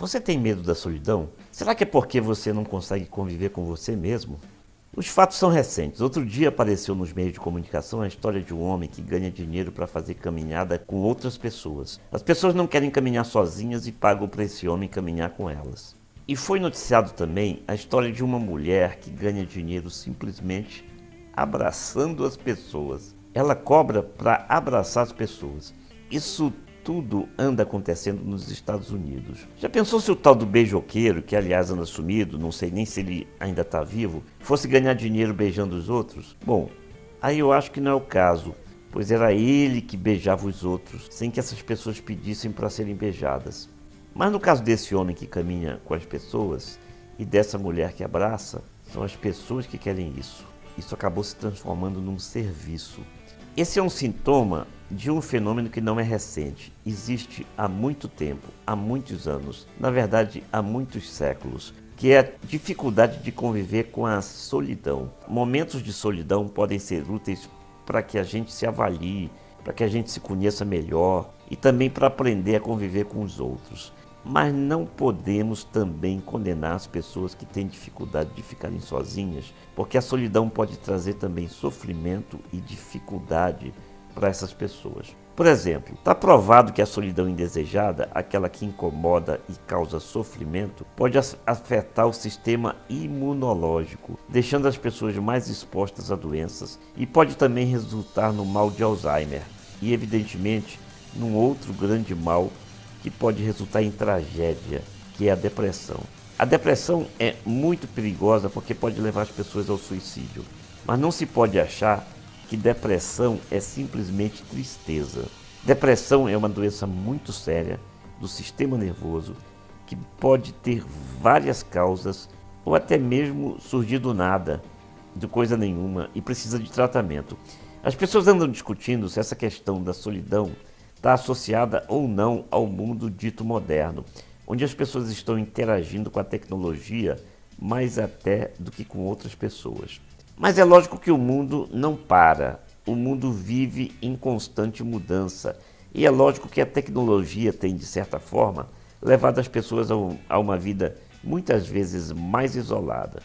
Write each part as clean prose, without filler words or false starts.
Você tem medo da solidão? Será que é porque você não consegue conviver com você mesmo? Os fatos são recentes. Outro dia apareceu nos meios de comunicação a história de um homem que ganha dinheiro para fazer caminhada com outras pessoas. As pessoas não querem caminhar sozinhas e pagam para esse homem caminhar com elas. E foi noticiado também a história de uma mulher que ganha dinheiro simplesmente abraçando as pessoas. Ela cobra para abraçar as pessoas. Isso tudo anda acontecendo nos Estados Unidos. Já pensou se o tal do beijoqueiro, que aliás anda sumido, não sei nem se ele ainda está vivo, fosse ganhar dinheiro beijando os outros? Bom, aí eu acho que não é o caso, pois era ele que beijava os outros, sem que essas pessoas pedissem para serem beijadas. Mas no caso desse homem que caminha com as pessoas e dessa mulher que abraça, são as pessoas que querem isso. Isso acabou se transformando num serviço. Esse é um sintoma de um fenômeno que não é recente. Existe há muito tempo, há muitos anos, na verdade há muitos séculos, que é a dificuldade de conviver com a solidão. Momentos de solidão podem ser úteis para que a gente se avalie, para que a gente se conheça melhor e também para aprender a conviver com os outros. Mas não podemos também condenar as pessoas que têm dificuldade de ficarem sozinhas, porque a solidão pode trazer também sofrimento e dificuldade para essas pessoas. Por exemplo, está provado que a solidão indesejada, aquela que incomoda e causa sofrimento, pode afetar o sistema imunológico, deixando as pessoas mais expostas a doenças e pode também resultar no mal de Alzheimer e, evidentemente, num outro grande mal que pode resultar em tragédia, que é a depressão. A depressão é muito perigosa porque pode levar as pessoas ao suicídio, mas não se pode achar que depressão é simplesmente tristeza. Depressão é uma doença muito séria do sistema nervoso que pode ter várias causas ou até mesmo surgir do nada, de coisa nenhuma, e precisa de tratamento. As pessoas andam discutindo se essa questão da solidão está associada ou não ao mundo dito moderno, onde as pessoas estão interagindo com a tecnologia mais até do que com outras pessoas. Mas é lógico que o mundo não para, o mundo vive em constante mudança e é lógico que a tecnologia tem, de certa forma, levado as pessoas a uma vida muitas vezes mais isolada.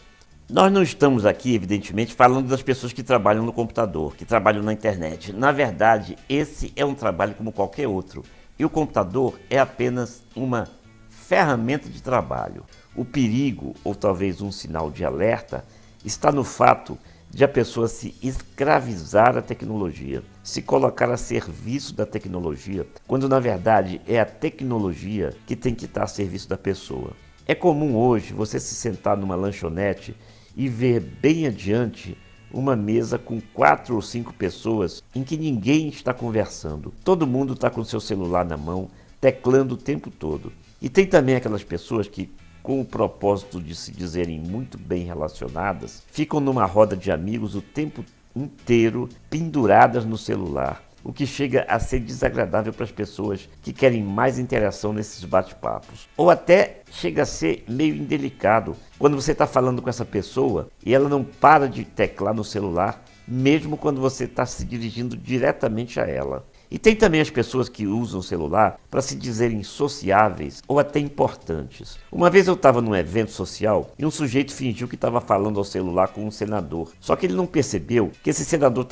Nós não estamos aqui, evidentemente, falando das pessoas que trabalham no computador, que trabalham na internet. Na verdade, esse é um trabalho como qualquer outro. E o computador é apenas uma ferramenta de trabalho. O perigo, ou talvez um sinal de alerta, está no fato de a pessoa se escravizar à tecnologia, se colocar a serviço da tecnologia, quando na verdade é a tecnologia que tem que estar a serviço da pessoa. É comum hoje você se sentar numa lanchonete e ver bem adiante uma mesa com 4 ou 5 pessoas em que ninguém está conversando. Todo mundo está com seu celular na mão, teclando o tempo todo. E tem também aquelas pessoas que, com o propósito de se dizerem muito bem relacionadas, ficam numa roda de amigos o tempo inteiro penduradas no celular, o que chega a ser desagradável para as pessoas que querem mais interação nesses bate-papos. Ou até chega a ser meio indelicado quando você está falando com essa pessoa e ela não para de teclar no celular, mesmo quando você está se dirigindo diretamente a ela. E tem também as pessoas que usam o celular para se dizerem sociáveis ou até importantes. Uma vez eu estava num evento social e um sujeito fingiu que estava falando ao celular com um senador. Só que ele não percebeu que esse senador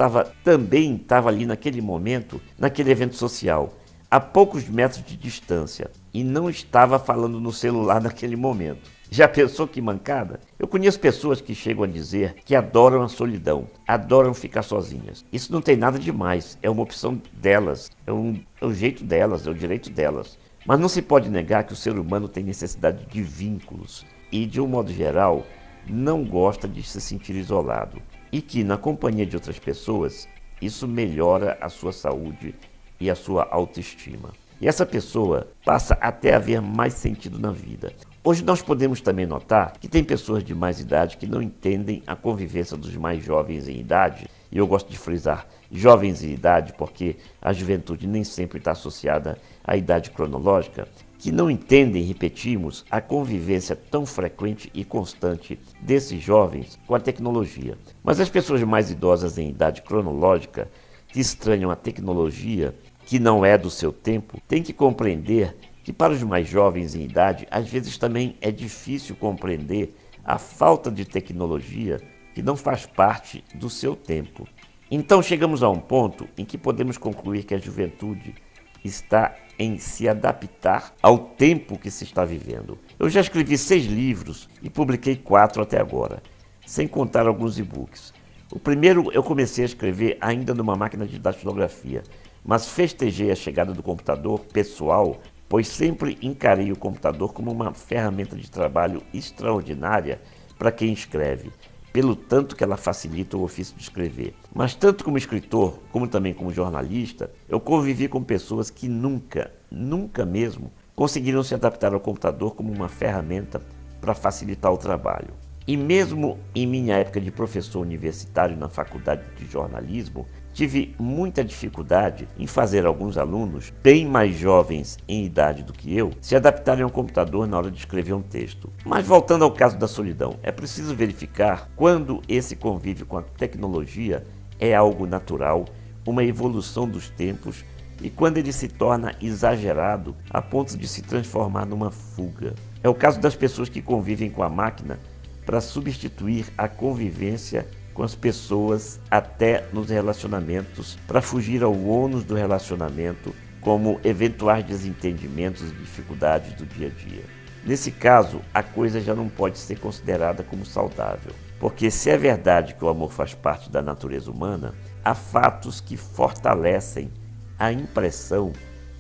também estava ali naquele momento, naquele evento social, a poucos metros de distância, e não estava falando no celular naquele momento. Já pensou que mancada? Eu conheço pessoas que chegam a dizer que adoram a solidão, adoram ficar sozinhas. Isso não tem nada demais, é uma opção delas, é o jeito delas, é o direito delas. Mas não se pode negar que o ser humano tem necessidade de vínculos e, de um modo geral, não gosta de se sentir isolado. E que, na companhia de outras pessoas, isso melhora a sua saúde e a sua autoestima. E essa pessoa passa até a ver mais sentido na vida. Hoje nós podemos também notar que tem pessoas de mais idade que não entendem a convivência dos mais jovens em idade, e eu gosto de frisar jovens em idade porque a juventude nem sempre está associada à idade cronológica, que não entendem, repetimos, a convivência tão frequente e constante desses jovens com a tecnologia. Mas as pessoas mais idosas em idade cronológica, que estranham a tecnologia, que não é do seu tempo, têm que compreender que para os mais jovens em idade, às vezes também é difícil compreender a falta de tecnologia que não faz parte do seu tempo. Então chegamos a um ponto em que podemos concluir que a juventude está em se adaptar ao tempo que se está vivendo. Eu já escrevi 6 livros e publiquei 4 até agora, sem contar alguns e-books. O primeiro eu comecei a escrever ainda numa máquina de datilografia, mas festejei a chegada do computador pessoal, pois sempre encarei o computador como uma ferramenta de trabalho extraordinária para quem escreve, pelo tanto que ela facilita o ofício de escrever. Mas tanto como escritor, como também como jornalista, eu convivi com pessoas que nunca mesmo conseguiram se adaptar ao computador como uma ferramenta para facilitar o trabalho. E mesmo em minha época de professor universitário na faculdade de jornalismo, tive muita dificuldade em fazer alguns alunos, bem mais jovens em idade do que eu, se adaptarem ao computador na hora de escrever um texto. Mas voltando ao caso da solidão, é preciso verificar quando esse convívio com a tecnologia é algo natural, uma evolução dos tempos, e quando ele se torna exagerado a ponto de se transformar numa fuga. É o caso das pessoas que convivem com a máquina para substituir a convivência com as pessoas até nos relacionamentos, para fugir ao ônus do relacionamento, como eventuais desentendimentos e dificuldades do dia a dia. Nesse caso, a coisa já não pode ser considerada como saudável, porque se é verdade que o amor faz parte da natureza humana, há fatos que fortalecem a impressão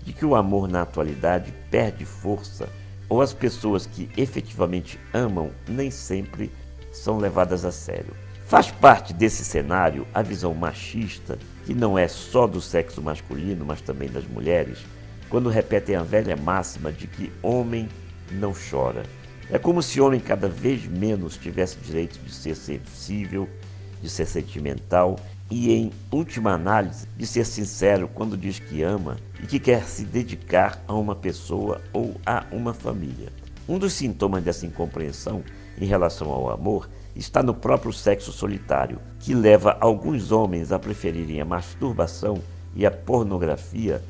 de que o amor na atualidade perde força, ou as pessoas que efetivamente amam nem sempre são levadas a sério. Faz parte desse cenário a visão machista, que não é só do sexo masculino, mas também das mulheres, quando repetem a velha máxima de que homem não chora. É como se homem cada vez menos tivesse direito de ser sensível, de ser sentimental e, em última análise, de ser sincero quando diz que ama e que quer se dedicar a uma pessoa ou a uma família. Um dos sintomas dessa incompreensão em relação ao amor está no próprio sexo solitário, que leva alguns homens a preferirem a masturbação e a pornografia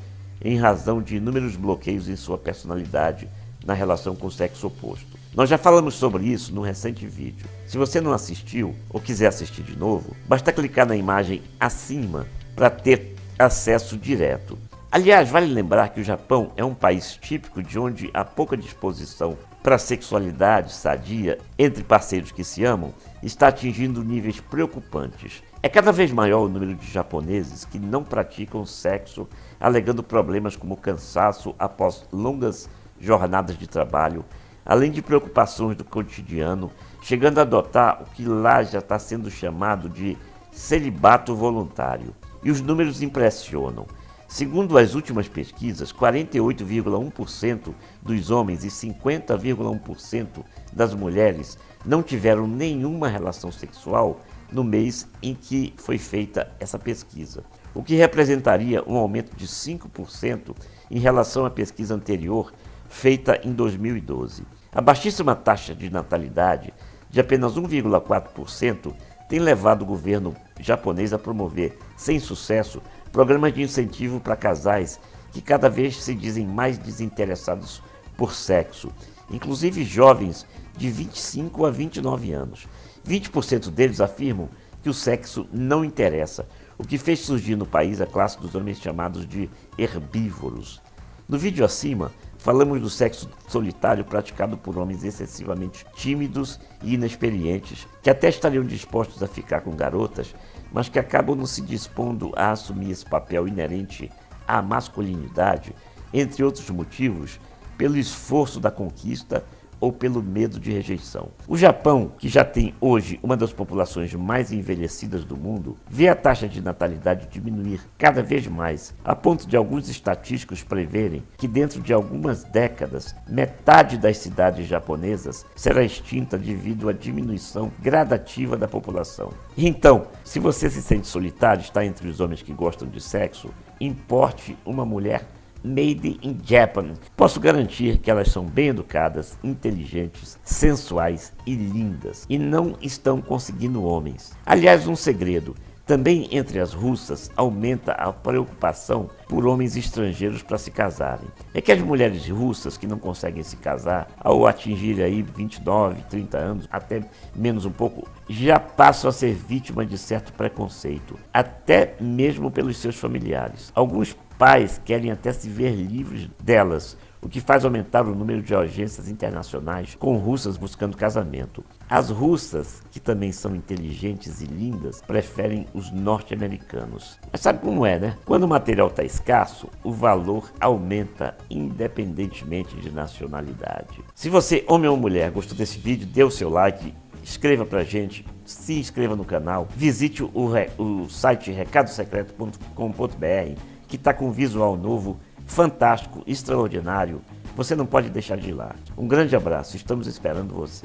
em razão de inúmeros bloqueios em sua personalidade na relação com o sexo oposto. Nós já falamos sobre isso num recente vídeo. Se você não assistiu ou quiser assistir de novo, basta clicar na imagem acima para ter acesso direto. Aliás, vale lembrar que o Japão é um país típico de onde há pouca disposição para a sexualidade sadia entre parceiros que se amam está atingindo níveis preocupantes. É cada vez maior o número de japoneses que não praticam sexo, alegando problemas como cansaço após longas jornadas de trabalho, além de preocupações do cotidiano, chegando a adotar o que lá já está sendo chamado de celibato voluntário. E os números impressionam. Segundo as últimas pesquisas, 48,1% dos homens e 50,1% das mulheres não tiveram nenhuma relação sexual no mês em que foi feita essa pesquisa, o que representaria um aumento de 5% em relação à pesquisa anterior, feita em 2012. A baixíssima taxa de natalidade, de apenas 1,4%, tem levado o governo japonês a promover, sem sucesso, programas de incentivo para casais que cada vez se dizem mais desinteressados por sexo, inclusive jovens de 25 a 29 anos. 20% deles afirmam que o sexo não interessa, o que fez surgir no país a classe dos homens chamados de herbívoros. No vídeo acima, falamos do sexo solitário praticado por homens excessivamente tímidos e inexperientes, que até estariam dispostos a ficar com garotas, mas que acabam não se dispondo a assumir esse papel inerente à masculinidade, entre outros motivos, pelo esforço da conquista ou pelo medo de rejeição. O Japão, que já tem hoje uma das populações mais envelhecidas do mundo, vê a taxa de natalidade diminuir cada vez mais, a ponto de alguns estatísticos preverem que dentro de algumas décadas, metade das cidades japonesas será extinta devido à diminuição gradativa da população. Então, se você se sente solitário, está entre os homens que gostam de sexo, importe uma mulher Made in Japan. Posso garantir que elas são bem educadas, inteligentes, sensuais e lindas, e não estão conseguindo homens. Aliás, um segredo: Também entre as russas aumenta a preocupação por homens estrangeiros para se casarem. É que as mulheres russas que não conseguem se casar, ao atingir aí 29, 30 anos, até menos um pouco, já passam a ser vítimas de certo preconceito, até mesmo pelos seus familiares. Alguns pais querem até se ver livres delas, o que faz aumentar o número de audiências internacionais com russas buscando casamento. As russas, que também são inteligentes e lindas, preferem os norte-americanos. Mas sabe como é, né? Quando o material está escasso, o valor aumenta independentemente de nacionalidade. Se você, homem ou mulher, gostou desse vídeo, dê o seu like, escreva pra gente, se inscreva no canal, visite o site recadosecreto.com.br, que está com um visual novo, fantástico, extraordinário. Você não pode deixar de ir lá. Um grande abraço, estamos esperando você.